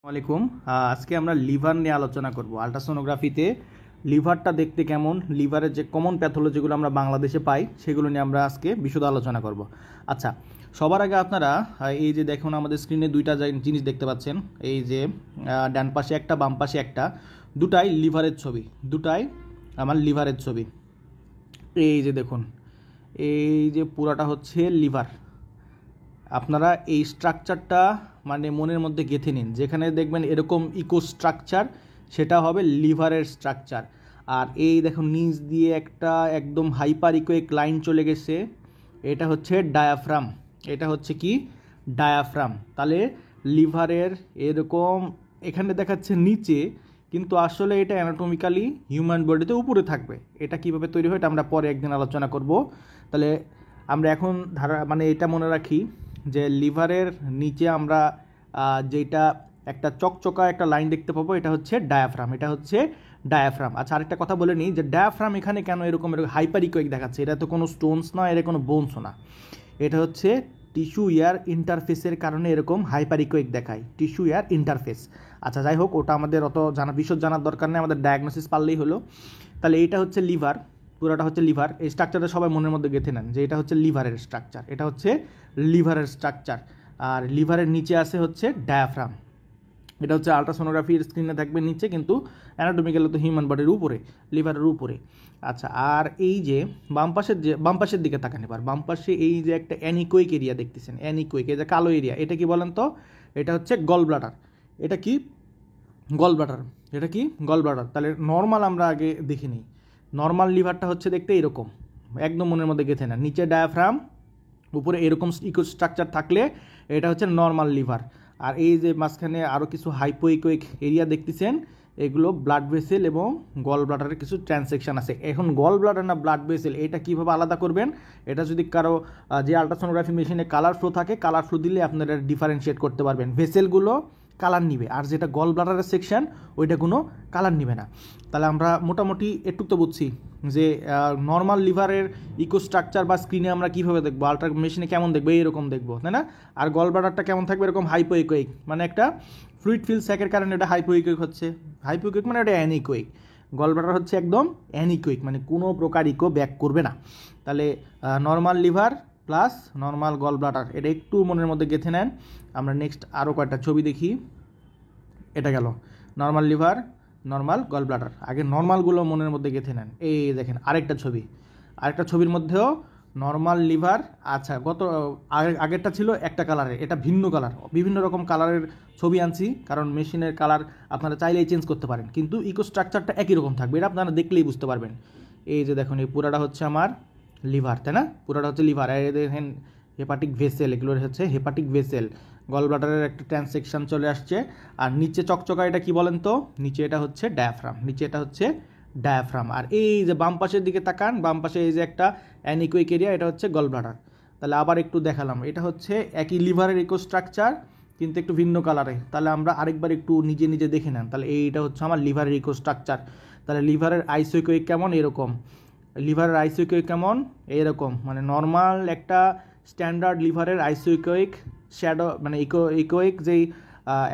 আসসালামাইকুম। আজকে আমরা লিভার নিয়ে আলোচনা করব। আল্ট্রাসোনোগ্রাফিতে লিভারটা দেখতে কেমন, লিভারের যে কমন প্যাথোলজিগুলো আমরা বাংলাদেশে পাই সেগুলো নিয়ে আমরা আজকে বিশদ আলোচনা করব। আচ্ছা, সবার আগে আপনারা এই যে দেখুন আমাদের স্ক্রিনে দুইটা জিনিস দেখতে পাচ্ছেন। এই যে ডান পাশে একটা, বাম পাশে একটা, দুটাই লিভারের ছবি, দুটাই আমার লিভারের ছবি। এই যে দেখুন, এই যে পুরাটা হচ্ছে লিভার। আপনারা এই স্ট্রাকচারটা মানে মনের মধ্যে গেঁথে নিন। যেখানে দেখবেন এরকম ইকো স্ট্রাকচার, সেটা হবে লিভারের স্ট্রাকচার। আর এই দেখুন নিচ দিয়ে একটা একদম হাইপার ইকোইক লাইন চলে গেছে, এটা হচ্ছে ডায়াফ্রাম। এটা হচ্ছে কি ডায়াফ্রাম। তাহলে লিভারের এরকম এখানে দেখাচ্ছে নিচে, কিন্তু আসলে এটা অ্যানাটমিক্যালি হিউম্যান বডিতে উপরে থাকবে। এটা কিভাবে তৈরি হয় এটা আমরা পরে একদিন আলোচনা করব। তাহলে আমরা এখন মানে এটা মনে রাখি যে লিভারের নিচে আমরা যেটা একটা চকচকা একটা লাইন দেখতে পাবো, এটা হচ্ছে ডায়াফ্রাম। এটা হচ্ছে ডায়াফ্রাম। আচ্ছা, আরেকটা কথা বলে নিই যে ডায়াফ্রাম এখানে কেন এরকম হাইপার ইকোইক দেখাচ্ছে। এটা তো কোনো স্টোনস না, এটা কোনো বোনসও না। এটা হচ্ছে টিস্যু এয়ার ইন্টারফেসের কারণে এরকম হাইপার ইকোইক দেখায়, টিস্যু এয়ার ইন্টারফেস। আচ্ছা, যাই হোক, ওটা আমাদের অত বিশদ জানার দরকার নেই, আমাদের ডায়াগনোসিস পারলেই হলো। তাহলে এইটা হচ্ছে লিভার, পুরোটা হচ্ছে লিভার। এই স্ট্রাকচারটা সবাই মনের মধ্যে গেঁথে নেন যে এটা হচ্ছে লিভারের স্ট্রাকচার, এটা হচ্ছে লিভারের স্ট্রাকচার। আর লিভারের নিচে আছে হচ্ছে ডায়াফ্রাম। এটা হচ্ছে আল্ট্রাসোনোগ্রাফির স্ক্রিনে থাকবে নিচে, কিন্তু অ্যানাটমিক্যালি তো হিউম্যান বডির উপরে, লিভারের উপরে। আচ্ছা, আর এই যে বাম পাশের দিকে তাকান এবার। বাম পাশে এই যে একটা অ্যানিকোইক এরিয়া দেখতেছেন, অ্যানিকোইক, এই যে কালো এরিয়া, এটা কি বলেন তো? এটা হচ্ছে গল ব্লাডার। এটা কি গল ব্লাডার, এটা কি গল ব্লাডার। তাহলে নর্মাল আমরা আগে দেখে নিই। নর্মাল লিভারটা হচ্ছে দেখতে এরকম, একদম মনের মধ্যে গেঁথে না। নিচে ডায়াফ্রাম, উপরে এরকম ইকো স্ট্রাকচার থাকলে এটা হচ্ছে নর্মাল লিভার। আর এই যে মাঝখানে আরও কিছু হাইপোইকোইক এরিয়া দেখতেছেন, এগুলো ব্লাড ভেসেল এবং গল ব্লাডারের কিছু ট্রান্সেকশন আছে। এখন গল ব্লাডার না ব্লাড ভেসেল, এটা কীভাবে আলাদা করবেন? এটা যদি কারো যে আল্ট্রাসোনোগ্রাফি মেশিনে কালার ফ্লো থাকে, কালার ফ্লো দিলে আপনারা ডিফারেন্সিয়েট করতে পারবেন। ভেসেলগুলো কালার নিবে, আর যেটা গল ব্লাডারের সেকশন ওইটা কোনো কালার নিবে না। তাহলে আমরা মোটামুটি একটু তো বুঝছি যে নর্মাল লিভারের ইকো স্ট্রাকচার বা স্ক্রিনে আমরা কীভাবে দেখবো, আল্ট্রা মেশিনে কেমন দেখবো, এইরকম দেখবো, তাই না? আর গল ব্লাডারটা কেমন থাকবে? এরকম হাইপোইকোইক, মানে একটা ফ্লুইড ফিল স্যাকের কারণে এটা হাইপোইকোইক হচ্ছে। হাইপোইকোইক মানে এটা অ্যানিকোইক। গল ব্লাডার হচ্ছে একদম অ্যানিকোইক, মানে কোনো প্রকার ইকো ব্যাক করবে না। তাহলে normal liver plus normal gall bladder, এটা একটু মনের মধ্যে গেঁথে নেন। আমরা নেক্সট আরও কয়েকটা ছবি দেখি। এটা গেল normal liver, normal gall bladder. আগে নর্মালগুলো মনের মধ্যে গেঁথে নেন। এই দেখেন আরেকটা ছবি, আরেকটা ছবির মধ্যেও নর্মাল লিভার। আচ্ছা, আগেরটা ছিল একটা কালারের, এটা ভিন্ন কালার। বিভিন্ন রকম কালারের ছবি আনছি, কারণ মেশিনের কালার আপনারা চাইলেই চেঞ্জ করতে পারেন, কিন্তু ইকো স্ট্রাকচারটা একই রকম থাকবে, এটা আপনারা দেখলেই বুঝতে পারবেন। এই যে দেখুন, এই পুরাটা হচ্ছে আমার লিভার, তাই না? পুরাটা হচ্ছে লিভার। এই দেখেন হেপাটিক ভেসেল, এগুলো হচ্ছে হেপাটিক ভেসেল। গল ব্লাডারের একটা ট্রান্সেকশন চলে আসছে। আর নিচে চকচকা এটা কি বলেন তো? নিচে এটা হচ্ছে ডায়াফ্রাম, নিচে এটা হচ্ছে ডায়াফ্রাম। আর এই যে বাম পাশের দিকে তাকান, বাম পাশে এই যে একটা অ্যানিকোইক এরিয়া, এটা হচ্ছে গল ব্লাডার। তাহলে আবার একটু দেখালাম, এটা হচ্ছে একই লিভারের ইকো স্ট্রাকচার কিন্তু একটু ভিন্ন কালারে। তাহলে আমরা আরেকবার একটু নিজে নিজে দেখে নেন। তাহলে এইটা হচ্ছে আমার লিভারের ইকো স্ট্রাকচার। তাহলে লিভারের আইসোইকোইক কেমন? এরকম। লিভারের আইসোইকোইক কেমন? এরকম। মানে নর্মাল একটা স্ট্যান্ডার্ড লিভারের আইসোইকোইক শ্যাডো, মানে ইকোইক যেই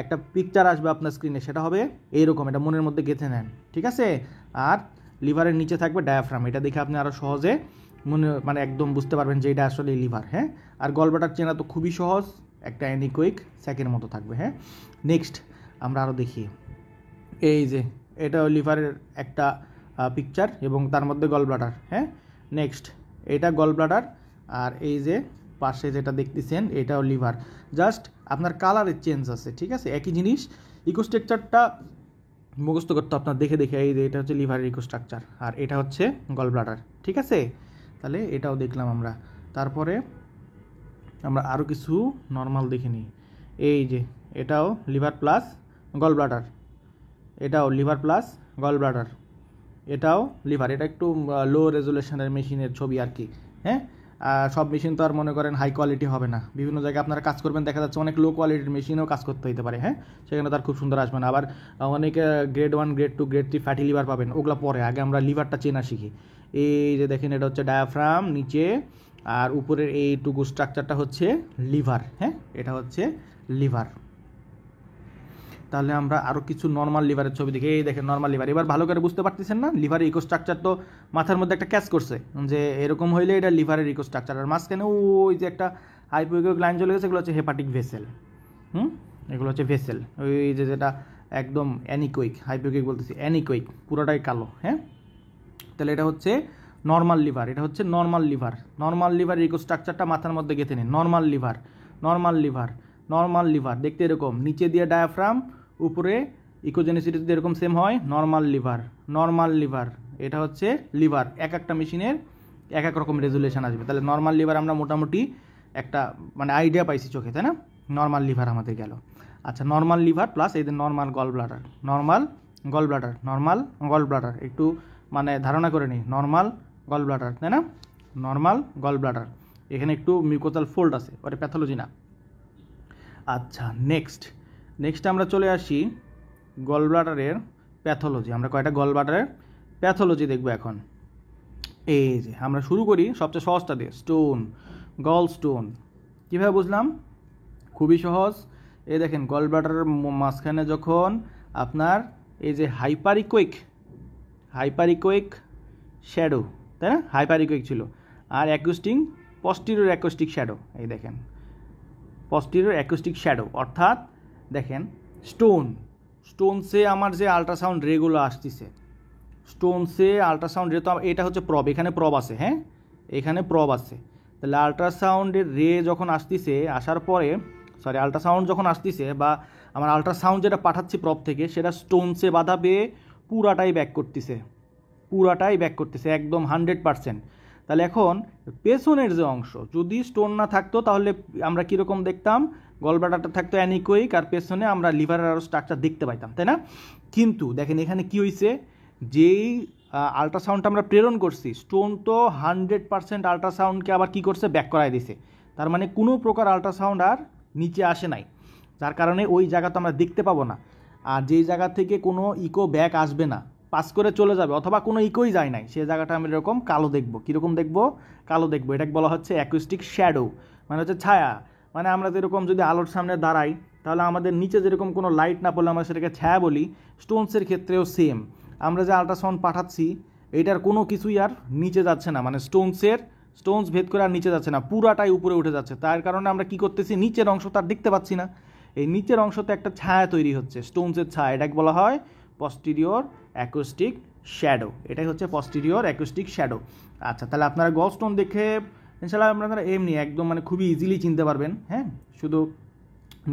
একটা পিকচার আসবে আপনার স্ক্রিনে, সেটা হবে এইরকম। এটা মনের মধ্যে গেঁথে নেন, ঠিক আছে? আর লিভারের নিচে থাকবে ডায়াফ্রাম। এটা দেখে আপনি আরও সহজে মানে একদম বুঝতে পারবেন যে এটা আসলে লিভার। হ্যাঁ, আর গল ব্লাডার চেনা তো খুবই সহজ, একটা অ্যানিকোইক স্যাকের মতো থাকবে। হ্যাঁ, নেক্সট আমরা আরও দেখি। এই যে এটাও লিভারের একটা পিকচার এবং তার মধ্যে গল ব্লাডার। হ্যাঁ, নেক্সট এটা গল ব্লাডার। আর এই যে পাশে যেটা দেখতেছেন এটাও লিভার, জাস্ট আপনার কালারের চেঞ্জ আছে, ঠিক আছে? একই জিনিস। ইকো স্ট্রাকচারটা মুখস্থ করতে আপনার দেখে দেখে। এই যে এটা হচ্ছে লিভারের ইকো স্ট্রাকচার, আর এটা হচ্ছে গল ব্লাডার, ঠিক আছে? তাহলে এটাও দেখলাম আমরা। তারপরে আমরা আরও কিছু নর্মাল দেখে নিই। এই যে এটাও লিভার প্লাস গল ব্লাডার, এটাও লিভার প্লাস গল ব্লাডার, এটাও লিভার। এটা একটু লো রেজুলেশনের মেশিনের ছবি আর কি। হ্যাঁ, সব মেশিন তো আর মনে করেন হাই কোয়ালিটি হবে না। বিভিন্ন জায়গায় আপনারা কাজ করবেন, দেখা যাচ্ছে অনেক লো কোয়ালিটির মেশিনেও কাজ করতে হতে পারে। হ্যাঁ, সেখানে তার খুব সুন্দর আসবে না। আবার অনেকে grade 1, grade 2, grade 3 fatty liver পাবেন, ওগুলো পরে। আগে আমরা লিভারটা চেনা শিখি। এই যে দেখেন এটা হচ্ছে ডায়াফ্রাম নিচে, আর উপরের এইটুকু স্ট্রাকচারটা হচ্ছে লিভার। হ্যাঁ, এটা হচ্ছে লিভার। তাহলে আমরা আরও কিছু নর্মাল লিভারের ছবি দেখি। এই দেখেন নর্মাল লিভার। এবার ভালো করে বুঝতে পারতেছেন না লিভারের ইকো স্ট্রাকচার তো মাথার মধ্যে একটা ক্যাচ করছে যে এরকম হইলে এটা লিভারের ইকো স্ট্রাকচার, আর মাঝখানে ওই যে একটা হাইপোইকোইক লাইন চলে গেছে, এগুলো হচ্ছে হেপাটিক ভেসেল। এগুলো হচ্ছে ভেসেল, ওই যে যেটা একদম অ্যানিকোইক, হাইপোইকোইক বলতেছি অ্যানিকোইক, পুরোটাই কালো। হ্যাঁ, তাহলে এটা হচ্ছে নর্মাল লিভার, এটা হচ্ছে নর্মাল লিভার। নর্মাল লিভারের ইকো স্ট্রাকচারটা মাথার মধ্যে গেঁথে নিন। Normal liver, normal liver, normal liver দেখতে এরকম, নিচে দিয়ে ডায়াফ্রাম, উপরে ইকোজেনিসিটি এরকম সেম হয়। নর্মাল লিভার, নর্মাল লিভার, এটা হচ্ছে লিভার। এক একটা মেশিনের এক এক রকম রেজুলেশন আসবে। তাহলে নর্মাল লিভার আমরা মোটামুটি একটা মানে আইডিয়া পাইছি চোখে, তাই না? নর্মাল লিভার আমাদের গেল। আচ্ছা, নর্মাল লিভার প্লাস এই যে normal gall bladder, normal gall bladder, normal gall bladder একটু মানে ধারণা করে নিই। নর্মাল গল ব্লাডার, তাই না? নর্মাল গল ব্লাডার, এখানে একটু মিউকোসাল ফোল্ড আছে, ওটা প্যাথোলজি না। আচ্ছা, নেক্সট আমরা চলে আসি গল ব্লাডারের প্যাথোলজি। আমরা কয়টা গল ব্লাডারের প্যাথোলজি দেখব এখন। এই যে আমরা শুরু করি সবচেয়ে সহজটা দিয়ে, স্টোন, গল স্টোন। কীভাবে বুঝলাম? খুবই সহজ। এই দেখেন গল ব্লাডারের মাঝখানে যখন আপনার এই যে হাইপারিকোইক শ্যাডো, তাই না? হাইপারিকোইক ছিল, আর পস্টিরিয়র অ্যাকোস্টিক শ্যাডো। এই দেখেন পস্টিরিয়র অ্যাকোস্টিক শ্যাডো, অর্থাৎ দেখেন স্টোনসে আমার যে আল্ট্রাসাউন্ড রেগুলো আসতেছে, স্টোনসে আল্ট্রাসাউন্ড রে, তো এটা হচ্ছে প্রব, এখানে প্রব আছে। হ্যাঁ, এখানে প্রব আছে। তাহলে আল্ট্রাসাউন্ডের রে যখন আসতেছে, আসার পরে আল্ট্রাসাউন্ড যখন আসতেছে বা আমার আল্ট্রাসাউন্ড যেটা পাঠাচ্ছি প্রব থেকে, সেটা স্টোনসে বাধা পেয়ে পুরাটাই ব্যাক করতেছে একদম 100%। তাহলে এখন পেছনের যে অংশ, যদি স্টোন না থাকতো তাহলে আমরা কীরকম দেখতাম? গল ব্লাডারটা থাকতো অ্যানিকোইক, আর পেছনে আমরা লিভারের আরও স্ট্রাকচার দেখতে পাইতাম, তাই না? কিন্তু দেখেন এখানে কি হয়েছে, যেই আল্ট্রাসাউন্ডটা আমরা প্রেরণ করছি, স্টোন তো 100% আল্ট্রাসাউন্ডকে আবার কি করছে? ব্যাক করাই দিছে। তার মানে কোনো প্রকার আল্ট্রাসাউন্ড আর নিচে আসে নাই, যার কারণে ওই জায়গা তো আমরা দেখতে পাবো না। আর যেই জায়গা থেকে কোনো ইকো ব্যাক আসবে না, পাস করে চলে যাবে, অথবা কোনো ইকোই যায় নাই, সেই জায়গাটা আমরা এরকম কালো দেখব। কীরকম দেখব? কালো দেখব। এটাকে বলা হচ্ছে অ্যাকুস্টিক শ্যাডো, মানে হচ্ছে ছায়া। মানে আমরা যেরকম যদি আলোর সামনে দাঁড়াই, তাহলে আমাদের নিচে যেরকম কোনো লাইট না পড়লে আমরা সেটাকে ছায়া বলি, স্টোনসের ক্ষেত্রেও সেম। আমরা যে আল্ট্রাসাউন্ড পাঠাচ্ছি, এটার কোনো কিছুই আর নিচে যাচ্ছে না, মানে স্টোনস ভেদ করে আর নিচে যাচ্ছে না, পুরাটাই উপরে উঠে যাচ্ছে। তার কারণে আমরা কি করতেছি? নিচের অংশ তার দেখতে পাচ্ছি না। এই নিচের অংশতে একটা ছায়া তৈরি হচ্ছে, স্টোনসের ছায়া। এটাকে বলা হয় পস্টিরিয়র অ্যাকোস্টিক শ্যাডো। এটাই হচ্ছে পস্টিরিয়র অ্যাকোস্টিক শ্যাডো। আচ্ছা, তাহলে আপনারা গল স্টোন দেখে ইনশাআল্লাহ আপনারা এমনি একদম মানে খুবই ইজিলি চিনতে পারবেন। হ্যাঁ, শুধু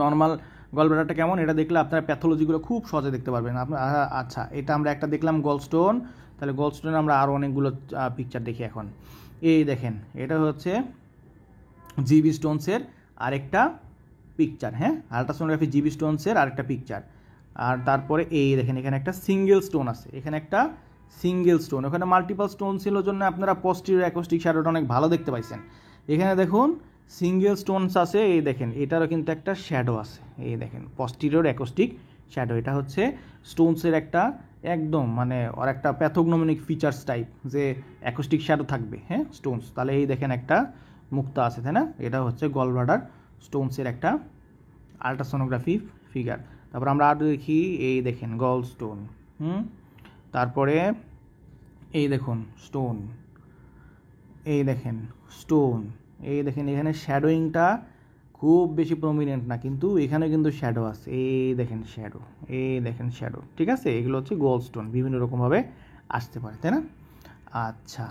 নর্মাল গল ব্লাডারটা কেমন এটা দেখলে আপনারা প্যাথোলজিগুলো খুব সহজে দেখতে পারবেন আপনার। আচ্ছা, এটা আমরা একটা দেখলাম গল স্টোন। তাহলে গল স্টোনে আমরা আরও অনেকগুলো পিকচার দেখি এখন। এই দেখেন, এটা হচ্ছে জিবি স্টোনসের আরেকটা পিকচার। হ্যাঁ, আল্ট্রাসোনোগ্রাফি জিবি স্টোনসের আরেকটা পিকচার। আর তারপরে এই দেখেন এখানে একটা সিঙ্গেল স্টোন আছে, এখানে একটা সিঙ্গেল স্টোন। ওখানে মাল্টিপল স্টোন ছিল জন্য আপনারা পস্টিরিয়র অ্যাকোস্টিক শ্যাডোটা অনেক ভালো দেখতে পাইছেন। এখানে দেখুন সিঙ্গেল স্টোনস আছে, এই দেখেন এটারও কিন্তু একটা শ্যাডো আছে। এই দেখেন পস্টিরিয়র অ্যাকোস্টিক শ্যাডো, এটা হচ্ছে স্টোনসের একটা একদম মানে ওর একটা প্যাথোগনোমিক ফিচার্স টাইপ, যে অ্যাকোস্টিক শ্যাডো থাকবে। হ্যাঁ, স্টোনস। তাহলে এই দেখেন একটা মুক্তা আছে, তাই না? এটা হচ্ছে গল ব্লাডার স্টোনসের একটা আল্ট্রাসোনোগ্রাফি ফিগার। তারপর আমরা আর দেখি, এই দেখেন গল স্টোন। তারপরে এই দেখুন স্টোন, এই দেখেন স্টোন, এই দেখেন এখানে শ্যাডোয়িংটা খুব বেশি প্রমিনেন্ট না, কিন্তু এখানে কিন্তু শ্যাডো আছে। এই দেখেন শ্যাডো, এই দেখেন শ্যাডো। ঠিক আছে, এগুলো হচ্ছে গল স্টোন, বিভিন্ন রকমভাবে আসতে পারে, তাই না? আচ্ছা,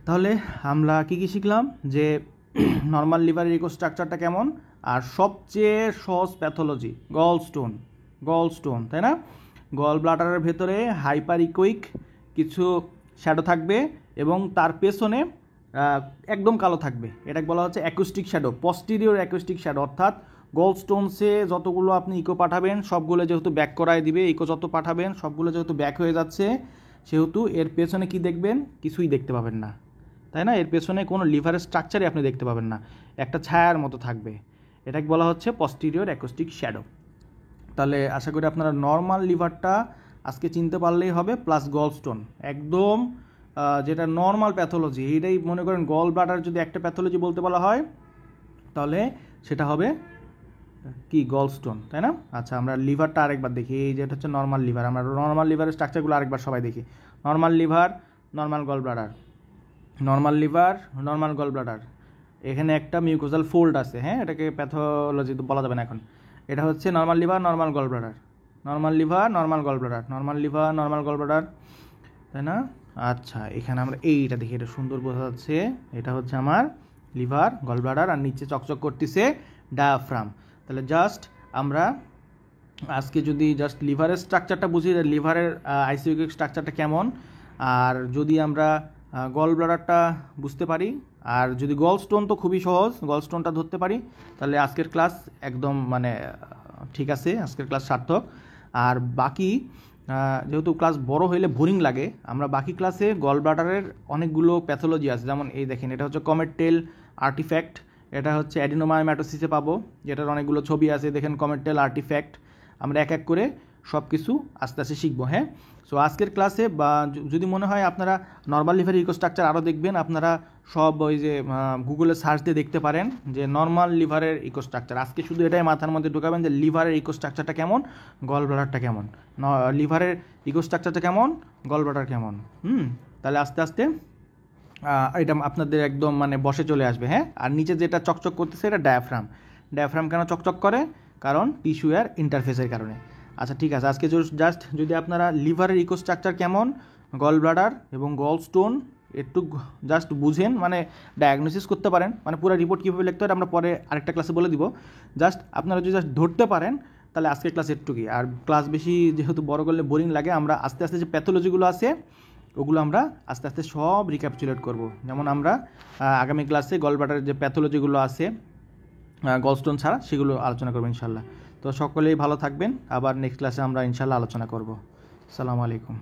তাহলে আমরা কি শিখলাম? যে নর্মাল লিভারের ইকো স্ট্রাকচারটা কেমন, আর সবচেয়ে সহজ প্যাথোলজি গল স্টোন, তাই না? গল ব্লাডারের ভেতরে হাইপারিকোইক কিছু শ্যাডো থাকবে এবং তার পেছনে একদম কালো থাকবে। এটাকে বলা হচ্ছে অ্যাকোস্টিক শ্যাডো, পস্টিরিয়র অ্যাকোস্টিক শ্যাডো। অর্থাৎ গল স্টোনসে যতগুলো আপনি ইকো পাঠাবেন সবগুলো যেহেতু ব্যাক করায় দিবে, ইকো যত পাঠাবেন সবগুলো যেহেতু ব্যাক হয়ে যাচ্ছে, সেহেতু এর পেছনে কি দেখবেন? কিছুই দেখতে পাবেন না, তাই না? এর পেছনে কোনো লিভারের স্ট্রাকচারই আপনি দেখতে পাবেন না, একটা ছায়ার মতো থাকবে। এটাকে বলা হচ্ছে পস্টিরিয়র অ্যাকোস্টিক শ্যাডো। তাহলে আশা করি আপনারা নর্মাল লিভারটা আজকে চিনতে পারলেই হবে, প্লাস গল স্টোন একদম যেটা নর্মাল প্যাথোলজি। এইটাই মনে করেন গল ব্লাডার যদি একটা প্যাথোলজি বলতে বলা হয়, তাহলে সেটা হবে কি গলস্টোন, তাই না? আচ্ছা, আমরা লিভারটা আরেকবার দেখি। এই যেটা হচ্ছে নর্মাল লিভার, আমরা নর্মাল লিভারের স্ট্রাকচারগুলো আরেকবার সবাই দেখি। Normal liver, normal gall bladder, normal liver, normal gall bladder. এখানে একটা মিউকোজাল ফোল্ড আছে, হ্যাঁ, এটাকে প্যাথোলজি বলা যাবে না এখন। এটা হচ্ছে normal liver, normal gall bladder, normal liver, normal gall bladder, normal liver, normal gall bladder, তাই না? আচ্ছা, এখানে আমরা এইটা দেখি, এটা সুন্দর বোঝা যাচ্ছে। এটা হচ্ছে আমার লিভার, গল ব্লাডার, আর নিচে চকচক করতেছে ডায়াফ্রাম। তাহলে জাস্ট আমরা আজকে যদি জাস্ট লিভারের স্ট্রাকচারটা বুঝি, লিভারের আইসিইউকের স্ট্রাকচারটা কেমন, আর যদি আমরা গল ব্লাডারটা বুঝতে পারি, আর যদি গল স্টোন তো খুবই সহজ, গল স্টোনটা ধরতে পারি, তাহলে আজকের ক্লাস একদম মানে ঠিক আছে, আজকের ক্লাস সার্থক। আর বাকি যেহেতু ক্লাস বড় হইলে বোরিং লাগে, আমরা বাকি ক্লাসে গল ব্লাডারের অনেকগুলো প্যাথোলজি আছে, যেমন এই দেখেন, এটা হচ্ছে কমেট টেল আর্টিফ্যাক্ট, এটা হচ্ছে অ্যাডিনোমায়োম্যাটোসিসে পাবো, যেটার অনেকগুলো ছবি আছে, দেখেন কমেট টেল আর্টিফ্যাক্ট। আমরা এক এক করে সব কিছু আস্তে আস্তে শিখবো, হ্যাঁ। সো আজকের ক্লাসে বা যদি মনে হয় আপনারা নর্মাল লিভারের ইকোস্ট্রাকচার আরও দেখবেন, আপনারা সব ওই যে গুগলে সার্চ দিয়ে দেখতে পারেন যে নর্মাল লিভারের ইকোস্ট্রাকচার। আজকে শুধু এটাই মাথার মধ্যে ঢোকাবেন যে লিভারের ইকোস্ট্রাকচারটা কেমন, গল ব্লাডারটা কেমন, লিভারের ইকোস্ট্রাকচারটা কেমন, গল ব্লাডার কেমন। তাহলে আস্তে আস্তে এটা আপনাদের একদম মানে বসে চলে আসবে, হ্যাঁ। আর নিচে যেটা চকচক করতেছে এটা ডায়াফ্রাম। ডায়াফ্রাম কেন চকচক করে? কারণ টিস্যু এর ইন্টারফেসের কারণে। আচ্ছা, ঠিক আছে, আজকে জাস্ট যদি আপনারা লিভারের ইকোস্ট্রাকচার কেমন, গল ব্লাডার এবং গল স্টোন একটু জাস্ট বুঝেন, মানে ডায়াগনোসিস করতে পারেন, মানে পুরো রিপোর্ট কীভাবে লিখতে হয় আমরা পরে আরেকটা ক্লাসে বলে দিব। জাস্ট আপনারা যদি জাস্ট ধরতে পারেন, তাহলে আজকের ক্লাস একটুকুই। আর ক্লাস বেশি যেহেতু বড় করলে বোরিং লাগে, আমরা আস্তে আস্তে যে প্যাথোলজিগুলো আছে ওগুলো আমরা আস্তে আস্তে সব রিক্যাপচুলেট করব। যেমন আমরা আগামী ক্লাসে গল ব্লাডারের যে প্যাথোলজিগুলো আছে গলস্টোন ছাড়া, সেগুলো আলোচনা করবো ইনশাল্লাহ। তো সকলেই ভালো থাকবেন, আবার নেক্সট ক্লাসে আমরা ইনশাল্লাহ আলোচনা করব। আসসালামু আলাইকুম।